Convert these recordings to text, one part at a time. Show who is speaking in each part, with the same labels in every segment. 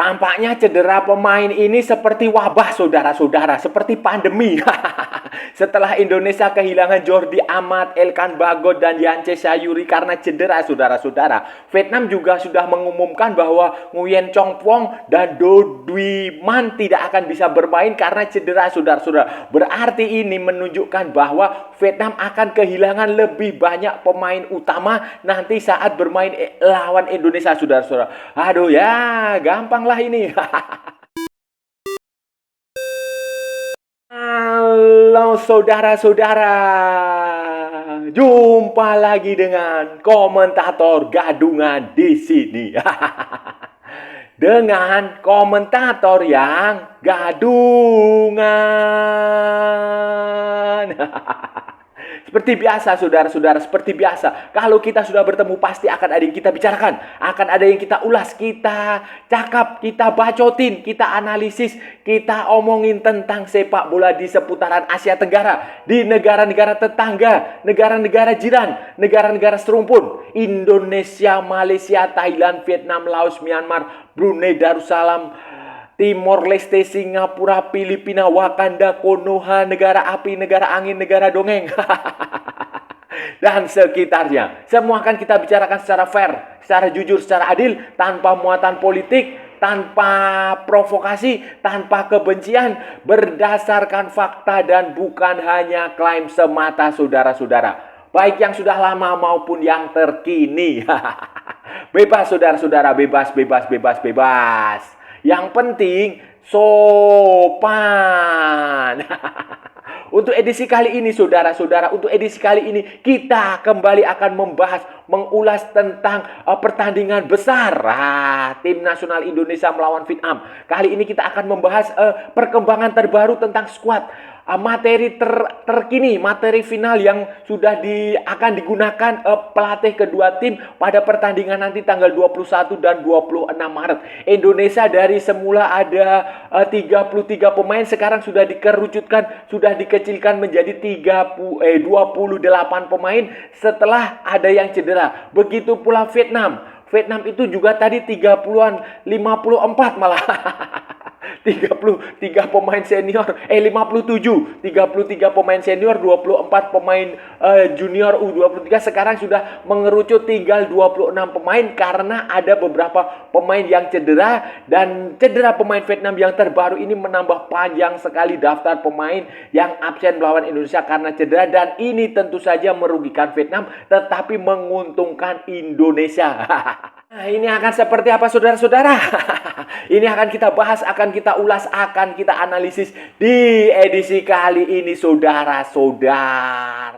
Speaker 1: Tampaknya cedera pemain ini seperti wabah, saudara-saudara, seperti pandemi. Setelah Indonesia kehilangan Jordi Amat, Elkan Bagot, dan Yance Sayuri karena cedera, saudara-saudara, Vietnam juga sudah mengumumkan bahwa Nguyen Chong Phuong dan Do Duy Man tidak akan bisa bermain karena cedera, saudara-saudara. Berarti ini menunjukkan bahwa Vietnam akan kehilangan lebih banyak pemain utama nanti saat bermain lawan Indonesia, saudara-saudara. Aduh ya, gampang lah ini. Halo saudara-saudara, jumpa lagi dengan komentator gadungan di sini. Dengan komentator yang gadungan. Seperti biasa, saudara-saudara, seperti biasa. Kalau kita sudah bertemu, pasti akan ada yang kita bicarakan. Akan ada yang kita ulas, kita cakap, kita bacotin, kita analisis, kita omongin tentang sepak bola di seputaran Asia Tenggara. Di negara-negara tetangga, negara-negara jiran, negara-negara serumpun. Indonesia, Malaysia, Thailand, Vietnam, Laos, Myanmar, Brunei Darussalam, Timor Leste, Singapura, Filipina, Wakanda, Konoha, negara api, negara angin, negara dongeng, dan sekitarnya. Semua akan kita bicarakan secara fair, secara jujur, secara adil, tanpa muatan politik, tanpa provokasi, tanpa kebencian, berdasarkan fakta dan bukan hanya klaim semata, saudara-saudara. Baik yang sudah lama maupun yang terkini. Bebas, saudara-saudara, bebas, bebas, bebas, bebas. Yang penting sopan. Untuk edisi kali ini, saudara-saudara, untuk edisi kali ini kita kembali akan membahas, mengulas tentang pertandingan besar tim nasional Indonesia melawan Vietnam. Kali ini kita akan membahas perkembangan terbaru tentang skuad, materi terkini, materi final yang sudah akan digunakan pelatih kedua tim pada pertandingan nanti tanggal 21 dan 26 Maret. Indonesia dari semula ada 33 pemain, sekarang sudah dikerucutkan, sudah dikecilkan menjadi 28 pemain setelah ada yang cedera. Begitu pula Vietnam. Vietnam itu juga tadi 30-an, 54 malah. 33 pemain senior, 57, 33 pemain senior, 24 pemain junior U23, sekarang sudah mengerucut tinggal 26 pemain karena ada beberapa pemain yang cedera, dan cedera pemain Vietnam yang terbaru ini menambah panjang sekali daftar pemain yang absen melawan Indonesia karena cedera, dan ini tentu saja merugikan Vietnam tetapi menguntungkan Indonesia. Nah, ini akan seperti apa, saudara-saudara? Ini akan kita bahas, akan kita ulas, akan kita analisis di edisi kali ini, saudara-saudara.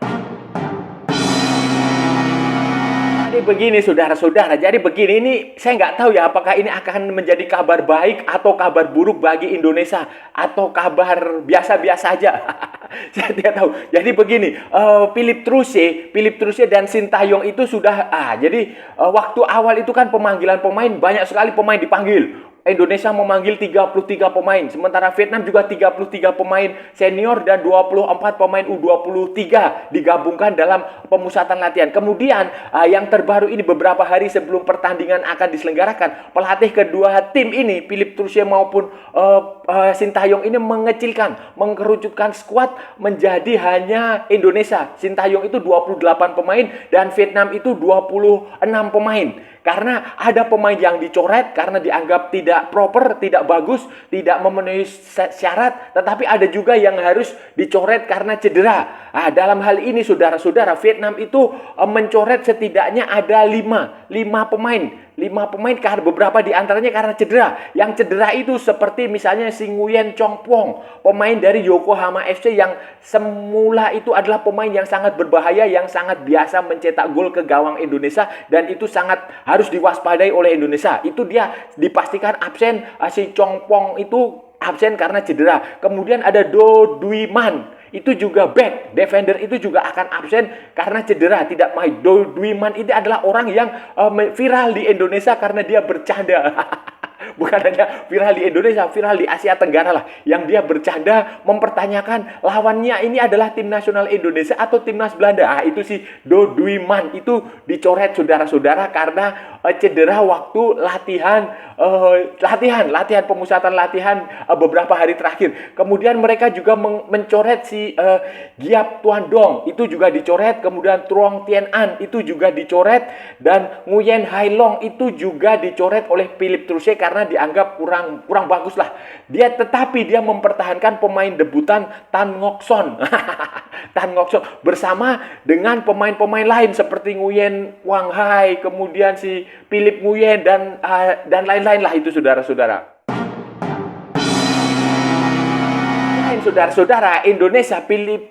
Speaker 1: Jadi begini, saudara-saudara. Jadi begini, ini saya nggak tahu ya apakah ini akan menjadi kabar baik atau kabar buruk bagi Indonesia, atau kabar biasa-biasa aja. Saya tidak tahu. Jadi begini, Philippe Troussier dan Sintayong itu sudah jadi waktu awal itu kan pemanggilan pemain, banyak sekali pemain dipanggil. Indonesia memanggil 33 pemain, sementara Vietnam juga 33 pemain senior dan 24 pemain U23 digabungkan dalam pemusatan latihan. Kemudian yang terbaru ini, beberapa hari sebelum pertandingan akan diselenggarakan, pelatih kedua tim ini, Philippe Troussier maupun Sintayong ini mengerucutkan skuad menjadi hanya Indonesia. Sintayong itu 28 pemain dan Vietnam itu 26 pemain. Karena ada pemain yang dicoret karena dianggap tidak proper, tidak bagus, tidak memenuhi syarat. Tetapi ada juga yang harus dicoret karena cedera. Dalam hal ini, saudara-saudara, Vietnam itu mencoret setidaknya ada 5 pemain. 5 pemain karena beberapa diantaranya karena cedera. Yang cedera itu seperti misalnya si Nguyen Chong Phuong, pemain dari Yokohama FC yang semula itu adalah pemain yang sangat berbahaya, yang sangat biasa mencetak gol ke gawang Indonesia, dan itu sangat harus diwaspadai oleh Indonesia. Itu dia dipastikan absen, si Chong Phuong itu absen karena cedera. Kemudian ada Do Duy Man, itu juga back, defender itu juga akan absen karena cedera, tidak main. Do Duy Man ini adalah orang yang viral di Indonesia karena dia bercanda. Bukan hanya viral di Indonesia, viral di Asia Tenggara lah. Yang dia bercanda mempertanyakan lawannya ini adalah tim nasional Indonesia atau timnas Belanda. Itu si Do Duiman itu dicoret saudara-saudara karena cedera waktu latihan pemusatan latihan beberapa hari terakhir. Kemudian mereka juga mencoret si Giap Tuan Dong itu juga dicoret. Kemudian Truong Tien An itu juga dicoret dan Nguyen Hai Long itu juga dicoret oleh Philippe Truchet karena dianggap kurang bagus lah. Tetapi dia mempertahankan pemain debutan Tan Ngoc Son. Tan Ngoc Son bersama dengan pemain-pemain lain seperti Nguyen Quang Hai, kemudian si Philippe Nguyen dan lain-lain lah itu saudara-saudara. Saudara-saudara, Indonesia Philip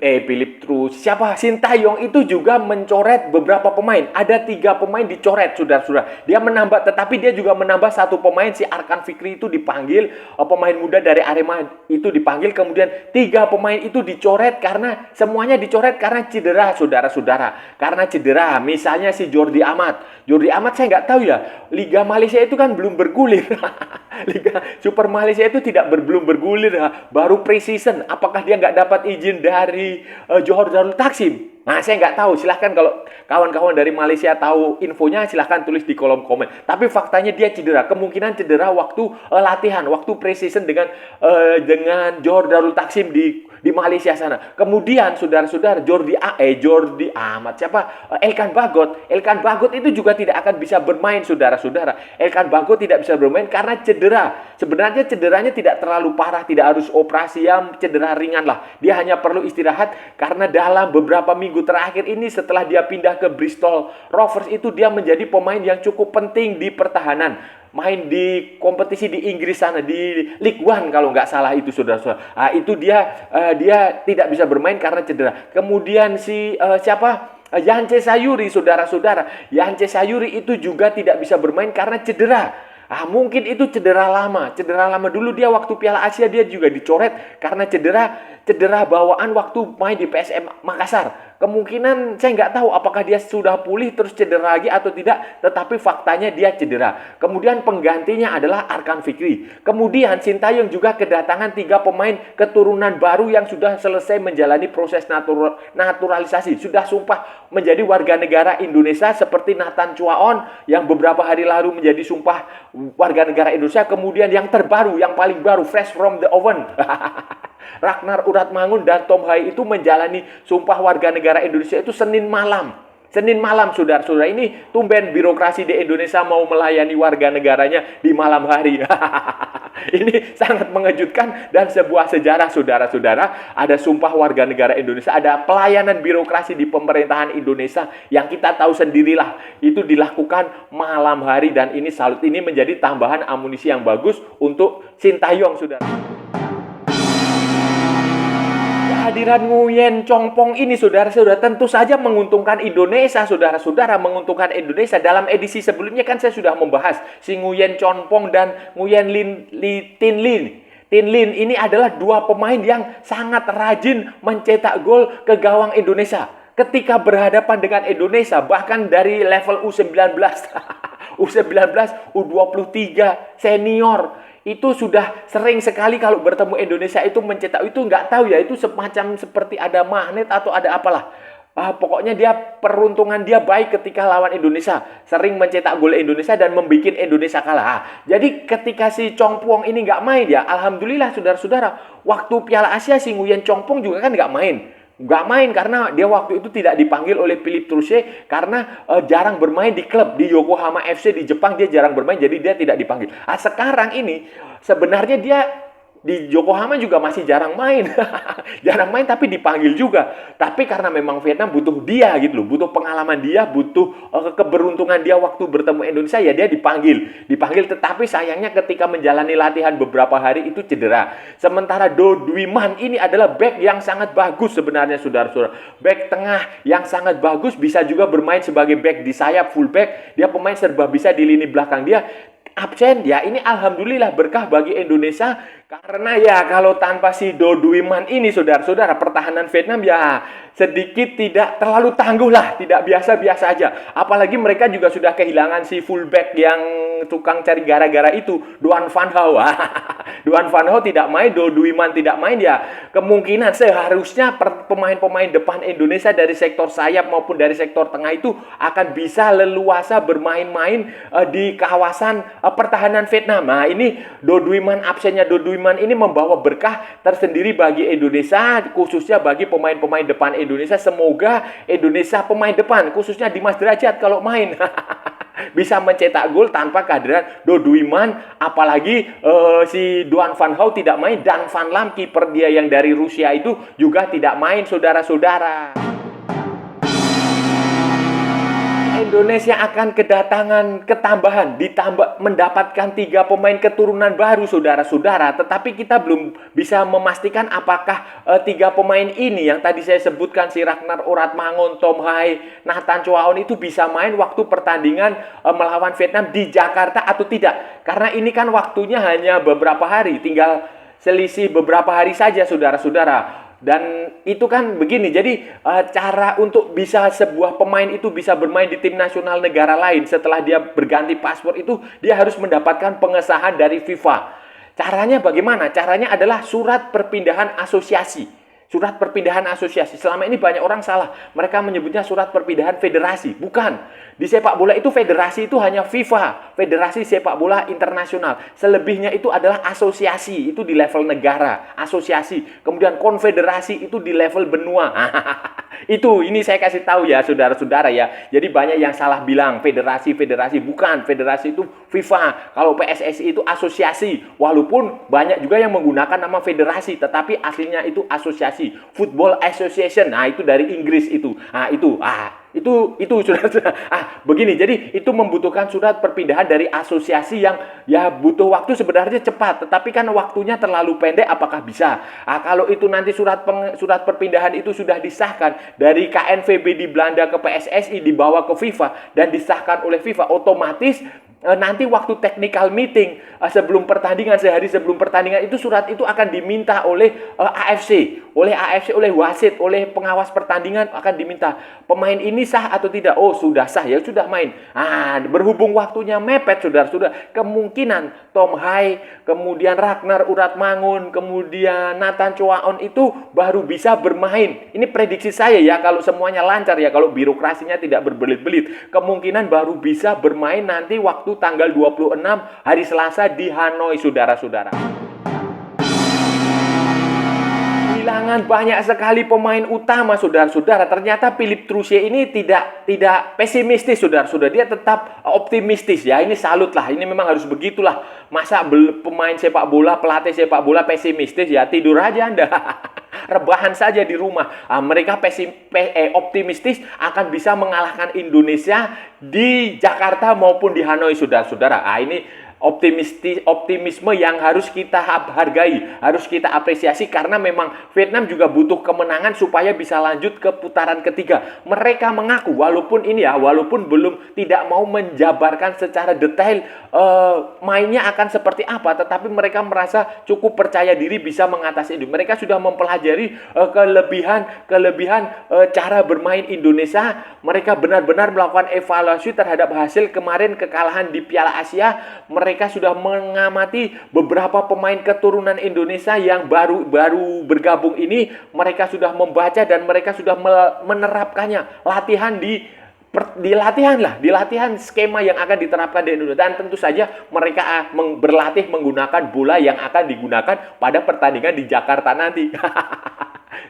Speaker 1: terus siapa? Sintayong itu juga mencoret beberapa pemain. Ada 3 pemain dicoret, saudara-saudara. Dia menambah, tetapi dia juga menambah 1 pemain, si Arkan Fikri itu dipanggil, pemain muda dari Arema itu dipanggil. Kemudian 3 pemain itu dicoret karena semuanya dicoret karena cedera, saudara-saudara. Karena cedera, misalnya si Jordi Amat. Jordi Amat saya nggak tahu ya, Liga Malaysia itu kan belum bergulir. Liga Super Malaysia itu belum bergulir, baru pre-season. Apakah dia nggak dapat izin dari Johor Darul Taksim? Nah, saya nggak tahu. Silahkan kalau kawan-kawan dari Malaysia tahu infonya, silahkan tulis di kolom komen. Tapi faktanya dia cedera. Kemungkinan cedera waktu latihan, waktu pre-season dengan Johor Darul Taksim di Malaysia sana. Kemudian saudara-saudara, Jordi Amat siapa? Elkan Bagot itu juga tidak akan bisa bermain, saudara-saudara. Elkan Bagot tidak bisa bermain karena cedera. Sebenarnya cederanya tidak terlalu parah, tidak harus operasi, yang cedera ringan lah. Dia hanya perlu istirahat karena dalam beberapa minggu terakhir ini setelah dia pindah ke Bristol Rovers itu dia menjadi pemain yang cukup penting di pertahanan. Main di kompetisi di Inggris sana, di League One kalau nggak salah itu, saudara-saudara. Itu dia tidak bisa bermain karena cedera. Kemudian si siapa? Yance Sayuri, saudara-saudara. Yance Sayuri itu juga tidak bisa bermain karena cedera. Mungkin itu cedera lama dulu. Dia waktu Piala Asia dia juga dicoret karena cedera bawaan waktu main di PSM Makassar. Kemungkinan saya nggak tahu apakah dia sudah pulih terus cedera lagi atau tidak, tetapi faktanya dia cedera. Kemudian penggantinya adalah Arkan Fikri. Kemudian Sintayong juga kedatangan 3 pemain keturunan baru yang sudah selesai menjalani proses naturalisasi, sudah sumpah menjadi warga negara Indonesia, seperti Nathan Chuaon yang beberapa hari lalu menjadi sumpah warga negara Indonesia. Kemudian yang terbaru, yang paling baru, fresh from the oven, Ragnar Uratmangun dan Tom Hai itu menjalani sumpah warga negara Indonesia itu Senin malam, saudara-saudara. Ini tumben birokrasi di Indonesia mau melayani warga negaranya di malam hari. Ini sangat mengejutkan dan sebuah sejarah, saudara-saudara. Ada sumpah warga negara Indonesia, ada pelayanan birokrasi di pemerintahan Indonesia yang kita tahu sendirilah itu dilakukan malam hari, dan ini salut, ini menjadi tambahan amunisi yang bagus untuk Sintayong, saudara. Kehadiran Nguyen Chong Pong ini, saudara-saudara, tentu saja menguntungkan Indonesia, saudara-saudara, menguntungkan Indonesia. Dalam edisi sebelumnya kan saya sudah membahas si Nguyen Chong Pong dan Nguyen Tin Lin ini adalah 2 pemain yang sangat rajin mencetak gol ke gawang Indonesia ketika berhadapan dengan Indonesia, bahkan dari level U19 U19, U23 senior. Itu sudah sering sekali kalau bertemu Indonesia itu mencetak, itu nggak tahu ya, itu semacam seperti ada magnet atau ada apalah. Pokoknya dia peruntungan dia baik ketika lawan Indonesia, sering mencetak gol Indonesia dan membuat Indonesia kalah. Jadi ketika si Chong Pong ini nggak main ya, alhamdulillah saudara-saudara, waktu Piala Asia si Nguyen Chong Pong juga kan nggak main karena dia waktu itu tidak dipanggil oleh Philippe Truchet karena jarang bermain di klub di Yokohama FC di Jepang. Dia jarang bermain, jadi dia tidak dipanggil. Sekarang ini sebenarnya dia di Yokohama juga masih jarang main. Jarang main tapi dipanggil juga. Tapi karena memang Vietnam butuh dia gitu loh, butuh pengalaman dia, butuh keberuntungan dia waktu bertemu Indonesia, ya dia dipanggil. Tetapi sayangnya ketika menjalani latihan beberapa hari itu cedera. Sementara Do Duiman ini adalah back yang sangat bagus sebenarnya, saudara-saudara. Back tengah yang sangat bagus, bisa juga bermain sebagai back di sayap, full back. Dia pemain serba bisa di lini belakang. Dia absen ya, ini alhamdulillah berkah bagi Indonesia Karena ya kalau tanpa si Do Duiman ini saudara-saudara, pertahanan Vietnam ya sedikit tidak terlalu tangguh lah, tidak biasa-biasa aja. Apalagi mereka juga sudah kehilangan si fullback yang tukang cari gara-gara itu, Duan Van Hau. Duan Van Hau tidak main, Do Duiman tidak main ya. Kemungkinan seharusnya pemain-pemain depan Indonesia dari sektor sayap maupun dari sektor tengah itu akan bisa leluasa bermain-main di kawasan pertahanan Vietnam. Nah, ini Do Duiman, absennya Do Duiman ini membawa berkah tersendiri bagi Indonesia, khususnya bagi pemain-pemain depan Indonesia. Semoga Indonesia pemain depan, khususnya Dimas Derajat kalau main bisa mencetak gol tanpa kehadiran Do Duiman, apalagi si Duan Van Hau tidak main dan Van Lam kiper dia yang dari Rusia itu juga tidak main saudara-saudara. Indonesia akan ketambahan, ditambah mendapatkan 3 pemain keturunan baru saudara-saudara. Tetapi kita belum bisa memastikan apakah 3 pemain ini yang tadi saya sebutkan, si Ragnar Oratmangun, Tom Hai, Nathan Choaon itu bisa main waktu pertandingan melawan Vietnam di Jakarta atau tidak. Karena ini kan waktunya hanya beberapa hari, tinggal selisih beberapa hari saja saudara-saudara. Dan itu kan begini, jadi cara untuk bisa sebuah pemain itu bisa bermain di tim nasional negara lain setelah dia berganti paspor itu, dia harus mendapatkan pengesahan dari FIFA. Caranya bagaimana? Caranya adalah surat perpindahan asosiasi. Surat perpindahan asosiasi. Selama ini banyak orang salah. Mereka menyebutnya surat perpindahan federasi. Bukan. Di sepak bola itu federasi itu hanya FIFA. Federasi Sepak Bola Internasional. Selebihnya itu adalah asosiasi. Itu di level negara. Asosiasi. Kemudian konfederasi itu di level benua. Ini saya kasih tahu ya saudara-saudara ya. Jadi banyak yang salah bilang federasi. Bukan. Federasi itu FIFA. Kalau PSSI itu asosiasi. Walaupun banyak juga yang menggunakan nama federasi. Tetapi aslinya itu asosiasi. Football Association. Nah, itu dari Inggris itu. Itu sudah. Begini. Jadi itu membutuhkan surat perpindahan dari asosiasi yang ya butuh waktu sebenarnya cepat, tetapi kan waktunya terlalu pendek, apakah bisa? Kalau itu nanti surat perpindahan itu sudah disahkan dari KNVB di Belanda ke PSSI, dibawa ke FIFA dan disahkan oleh FIFA, otomatis nanti waktu technical meeting sehari sebelum pertandingan itu surat itu akan diminta oleh AFC, oleh wasit, oleh pengawas pertandingan akan diminta pemain ini sah atau tidak. Oh, sudah sah, ya sudah main. Berhubung waktunya mepet saudara-saudara, kemungkinan Tom Hai, kemudian Ragnar Oratmangun, kemudian Nathan Choaon itu baru bisa bermain. Ini prediksi saya ya, kalau semuanya lancar ya, kalau birokrasinya tidak berbelit-belit, kemungkinan baru bisa bermain nanti waktu tanggal 26 hari Selasa di Hanoi saudara-saudara. Kehilangan banyak sekali pemain utama saudara-saudara. Ternyata Philippe Troussier ini tidak pesimistis saudara-saudara. Dia tetap optimistis ya. Ini salut lah. Ini memang harus begitulah. Masa pemain sepak bola, pelatih sepak bola pesimistis ya, tidur aja Anda. Rebahan saja di rumah. Mereka optimistis akan bisa mengalahkan Indonesia di Jakarta maupun di Hanoi saudara-saudara. Ini optimisme yang harus kita hargai, harus kita apresiasi, karena memang Vietnam juga butuh kemenangan supaya bisa lanjut ke putaran ketiga. Mereka mengaku walaupun belum tidak mau menjabarkan secara detail mainnya akan seperti apa, tetapi mereka merasa cukup percaya diri bisa mengatasi itu. Mereka sudah mempelajari kelebihan cara bermain Indonesia. Mereka benar-benar melakukan evaluasi terhadap hasil kemarin kekalahan di Piala Asia. Mereka sudah mengamati beberapa pemain keturunan Indonesia yang baru bergabung ini. Mereka sudah membaca dan mereka sudah menerapkannya. Di latihan skema yang akan diterapkan di Indonesia. Dan tentu saja mereka berlatih menggunakan bola yang akan digunakan pada pertandingan di Jakarta nanti.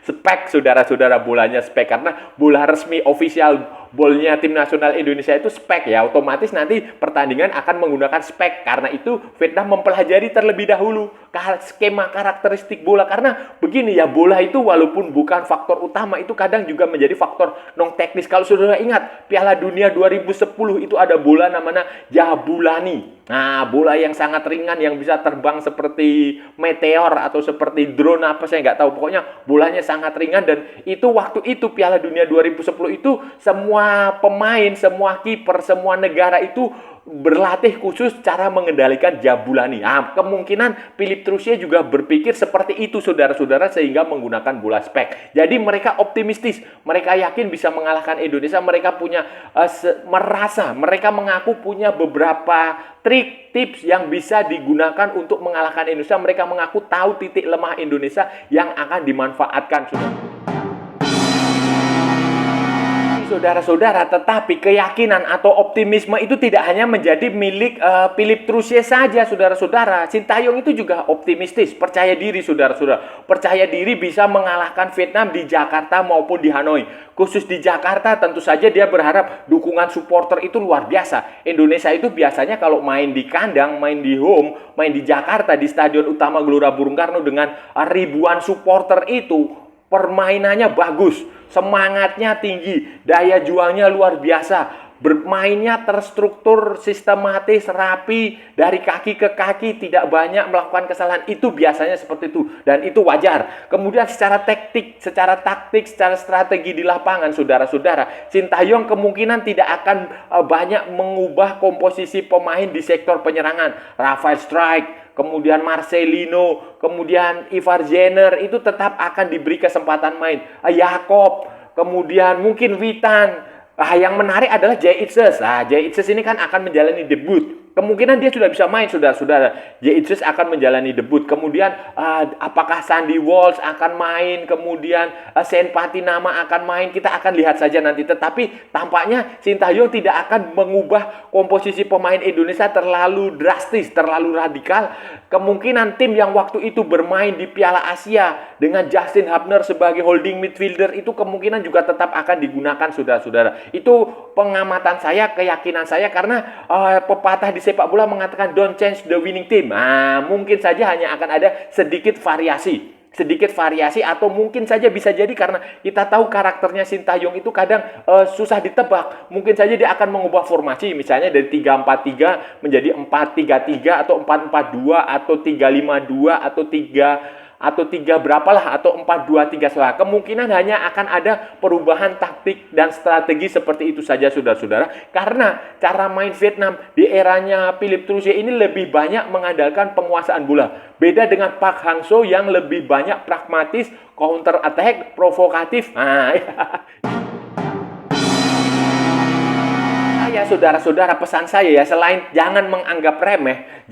Speaker 1: Spek saudara-saudara, bolanya spek, karena bola resmi official bolnya tim nasional Indonesia itu spek ya, otomatis nanti pertandingan akan menggunakan spek. Karena itu Vietnam mempelajari terlebih dahulu skema karakteristik bola, karena begini ya, bola itu walaupun bukan faktor utama itu kadang juga menjadi faktor non teknis. Kalau saudara ingat Piala Dunia 2010 itu ada bola namanya Jabulani. Nah, bola yang sangat ringan yang bisa terbang seperti meteor atau seperti drone apa saya nggak tahu. Pokoknya bolanya sangat ringan, dan itu waktu itu Piala Dunia 2010 itu semua semua pemain, semua kiper, semua negara itu berlatih khusus cara mengendalikan Jabulani. Kemungkinan Philippe Troussier juga berpikir seperti itu, saudara-saudara, sehingga menggunakan bola spek. Jadi mereka optimistis, mereka yakin bisa mengalahkan Indonesia. Mereka punya mereka mengaku punya beberapa trik, tips yang bisa digunakan untuk mengalahkan Indonesia. Mereka mengaku tahu titik lemah Indonesia yang akan dimanfaatkan, saudara-saudara. Tetapi keyakinan atau optimisme itu tidak hanya menjadi milik Philippe Troussier saja, saudara-saudara. Sintayong itu juga optimistis, percaya diri, saudara-saudara. Percaya diri bisa mengalahkan Vietnam di Jakarta maupun di Hanoi. Khusus di Jakarta tentu saja dia berharap dukungan supporter itu luar biasa. Indonesia itu biasanya kalau main di kandang, main di home, main di Jakarta, di Stadion Utama Gelora Bung Karno dengan ribuan supporter itu, permainannya bagus, semangatnya tinggi, daya juangnya luar biasa, bermainnya terstruktur, sistematis, rapi, dari kaki ke kaki, tidak banyak melakukan kesalahan. Itu biasanya seperti itu, dan itu wajar. Kemudian secara taktik, secara strategi di lapangan, saudara-saudara, Sintayong kemungkinan tidak akan banyak mengubah komposisi pemain di sektor penyerangan. Rafael Strike, kemudian Marcelino, kemudian Ivar Jenner itu tetap akan diberi kesempatan main. Jakob, kemudian mungkin Witan. Yang menarik adalah Jay Itzes. Jay Itzes ini kan akan menjalani debut. Kemungkinan dia sudah bisa main, saudara-saudara. Jay Itzes akan menjalani debut. Kemudian apakah Sandy Walsh akan main? Kemudian Sen Patinama akan main? Kita akan lihat saja nanti. Tetapi tampaknya Sintayong tidak akan mengubah komposisi pemain Indonesia terlalu drastis, terlalu radikal. Kemungkinan tim yang waktu itu bermain di Piala Asia dengan Justin Hubner sebagai holding midfielder itu kemungkinan juga tetap akan digunakan, saudara-saudara. Itu pengamatan saya, keyakinan saya, karena pepatah di sepak bola mengatakan don't change the winning team. Mungkin saja hanya akan ada sedikit variasi, atau mungkin saja bisa jadi karena kita tahu karakternya Sintayong itu kadang susah ditebak. Mungkin saja dia akan mengubah formasi, misalnya dari 3-4-3 menjadi 4-3-3 atau 4-4-2 atau 3-5-2 atau 3 berapalah, atau 4-2-3. Kemungkinan hanya akan ada perubahan taktik dan strategi seperti itu saja, saudara-saudara. Karena cara main Vietnam di eranya Philippe Troussier ini lebih banyak mengandalkan penguasaan bola. Beda dengan Park Hang-seo yang lebih banyak pragmatis, counter attack, provokatif. Saudara-saudara, pesan saya ya, selain jangan menganggap remeh,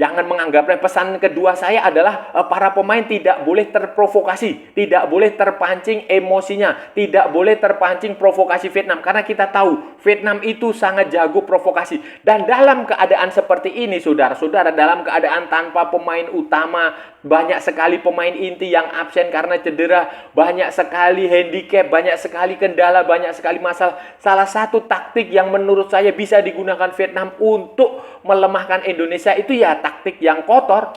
Speaker 1: pesan kedua saya adalah para pemain tidak boleh terprovokasi, tidak boleh terpancing emosinya, tidak boleh terpancing provokasi Vietnam, karena kita tahu Vietnam itu sangat jago provokasi. Dan dalam keadaan seperti ini, saudara-saudara, dalam keadaan tanpa pemain utama, banyak sekali pemain inti yang absen karena cedera, banyak sekali handicap, banyak sekali kendala, banyak sekali masalah. Salah satu taktik yang menurut saya bisa digunakan Vietnam untuk melemahkan Indonesia itu ya taktik yang kotor,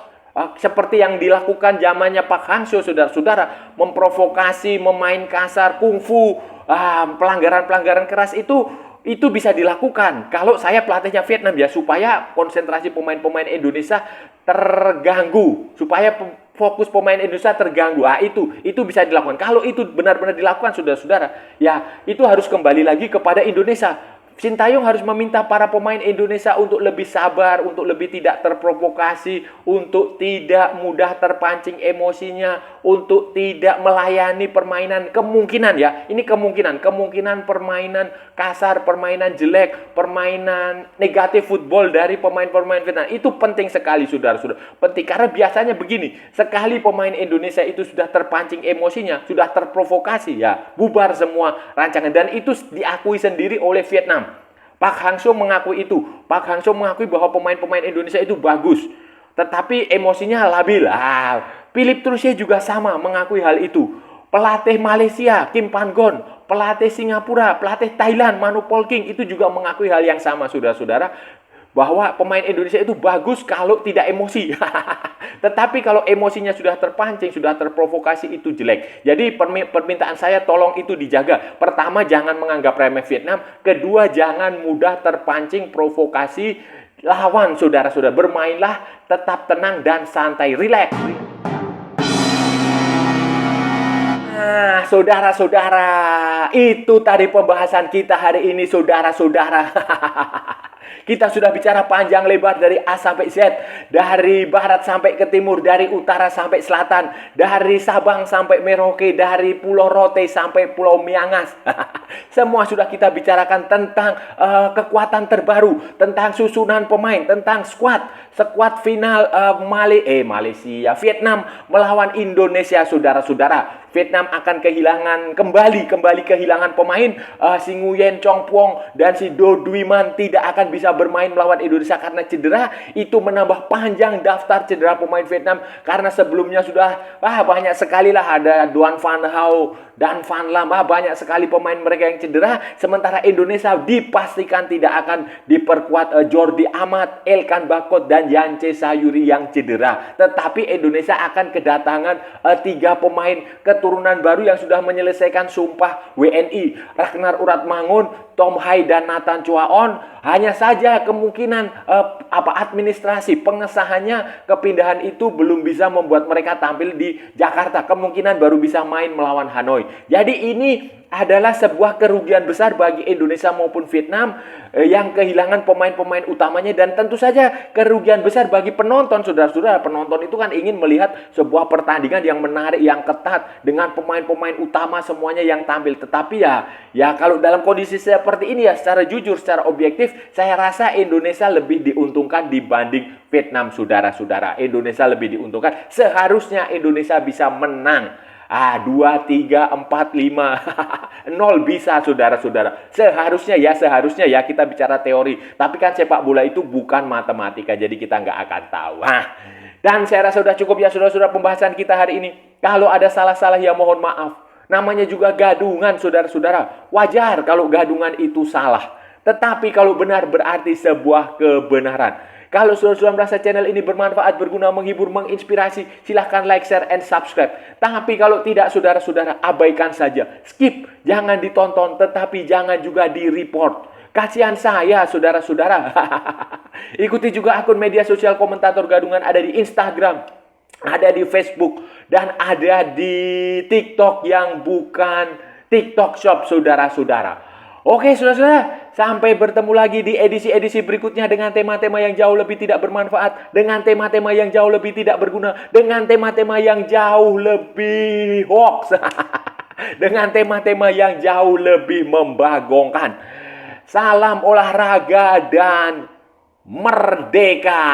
Speaker 1: seperti yang dilakukan zamannya Park Hang-seo, saudara-saudara, memprovokasi, memain kasar, kungfu, pelanggaran-pelanggaran keras itu bisa dilakukan. Kalau saya pelatihnya Vietnam ya, supaya konsentrasi pemain-pemain Indonesia terganggu, supaya fokus pemain Indonesia terganggu. Itu bisa dilakukan. Kalau itu benar-benar dilakukan, saudara-saudara, ya itu harus kembali lagi kepada Indonesia. Sintayong harus meminta para pemain Indonesia untuk lebih sabar, untuk lebih tidak terprovokasi, untuk tidak mudah terpancing emosinya, untuk tidak melayani permainan kemungkinan ya. Ini kemungkinan permainan kasar, permainan jelek, permainan negatif football dari pemain-pemain Vietnam. Itu penting sekali, saudara-saudara. Penting karena biasanya begini, sekali pemain Indonesia itu sudah terpancing emosinya, sudah terprovokasi ya, bubar semua rancangan, dan itu diakui sendiri oleh Vietnam. Park Hang-seo mengakui itu. Park Hang-seo mengakui bahwa pemain-pemain Indonesia itu bagus, tetapi emosinya labil. Philippe Troussier juga sama mengakui hal itu. Pelatih Malaysia, Kim Pan-gon, pelatih Singapura, pelatih Thailand, Manu Polking itu juga mengakui hal yang sama, saudara-saudara, bahwa pemain Indonesia itu bagus kalau tidak emosi. Tetapi kalau emosinya sudah terpancing, sudah terprovokasi, itu jelek. Jadi permintaan saya tolong itu dijaga. Pertama, jangan menganggap remeh Vietnam. Kedua, jangan mudah terpancing provokasi lawan, saudara-saudara. Bermainlah tetap tenang dan santai, relax. Nah, saudara-saudara, itu tadi pembahasan kita hari ini, saudara-saudara. Kita sudah bicara panjang lebar dari A sampai Z, dari barat sampai ke timur, dari utara sampai selatan, dari Sabang sampai Merauke, dari Pulau Rote sampai Pulau Miangas. Semua sudah kita bicarakan tentang kekuatan terbaru, tentang susunan pemain, tentang squad final Malaysia, Vietnam melawan Indonesia, saudara-saudara. Vietnam akan kembali kehilangan pemain. Si Nguyen Chong Puong dan si Do Dwi Man tidak akan bisa bermain melawan Indonesia karena cedera. Itu menambah panjang daftar cedera pemain Vietnam, karena sebelumnya sudah banyak sekali lah, ada Duan Van Hau dan Van Lam, banyak sekali pemain mereka yang cedera. Sementara Indonesia dipastikan tidak akan diperkuat Jordi Amat, Elkan Bakot dan Yance Sayuri yang cedera. Tetapi Indonesia akan kedatangan 3 pemain keturunan baru yang sudah menyelesaikan sumpah WNI, Ragnar Uratmangun, Tom Hai dan Nathan Chuaon. Hanya saja kemungkinan administrasi pengesahannya kepindahan itu belum bisa membuat mereka tampil di Jakarta. Kemungkinan baru bisa main melawan Hanoi. Jadi ini adalah sebuah kerugian besar bagi Indonesia maupun Vietnam yang kehilangan pemain-pemain utamanya, dan tentu saja kerugian besar bagi penonton, saudara-saudara. Penonton itu kan ingin melihat sebuah pertandingan yang menarik, yang ketat dengan pemain-pemain utama semuanya yang tampil. Tetapi ya kalau dalam kondisi seperti ini ya, secara jujur, secara objektif, saya rasa Indonesia lebih diuntungkan dibanding Vietnam, saudara-saudara. Indonesia lebih diuntungkan. Seharusnya Indonesia bisa menang. 2, 3, 4, 5 0 bisa, saudara-saudara. Seharusnya ya, kita bicara teori. Tapi kan sepak bola itu bukan matematika, jadi kita nggak akan tahu. Dan saya rasa sudah cukup ya, saudara-saudara, pembahasan kita hari ini. Kalau ada salah-salah ya mohon maaf. Namanya juga gadungan, saudara-saudara. Wajar kalau gadungan itu salah. Tetapi kalau benar berarti sebuah kebenaran. Kalau saudara-saudara merasa channel ini bermanfaat, berguna, menghibur, menginspirasi, silahkan like, share, and subscribe. Tapi kalau tidak, saudara-saudara, abaikan saja. Skip, jangan ditonton, tetapi jangan juga di-report. Kasihan saya, saudara-saudara. Ikuti juga akun media sosial Komentator Gadungan, ada di Instagram, ada di Facebook, dan ada di TikTok yang bukan TikTok Shop, saudara-saudara. Oke, saudara-saudara, sampai bertemu lagi di edisi-edisi berikutnya dengan tema-tema yang jauh lebih tidak bermanfaat, dengan tema-tema yang jauh lebih tidak berguna, dengan tema-tema yang jauh lebih hoax, dengan tema-tema yang jauh lebih membagongkan. Salam olahraga dan merdeka!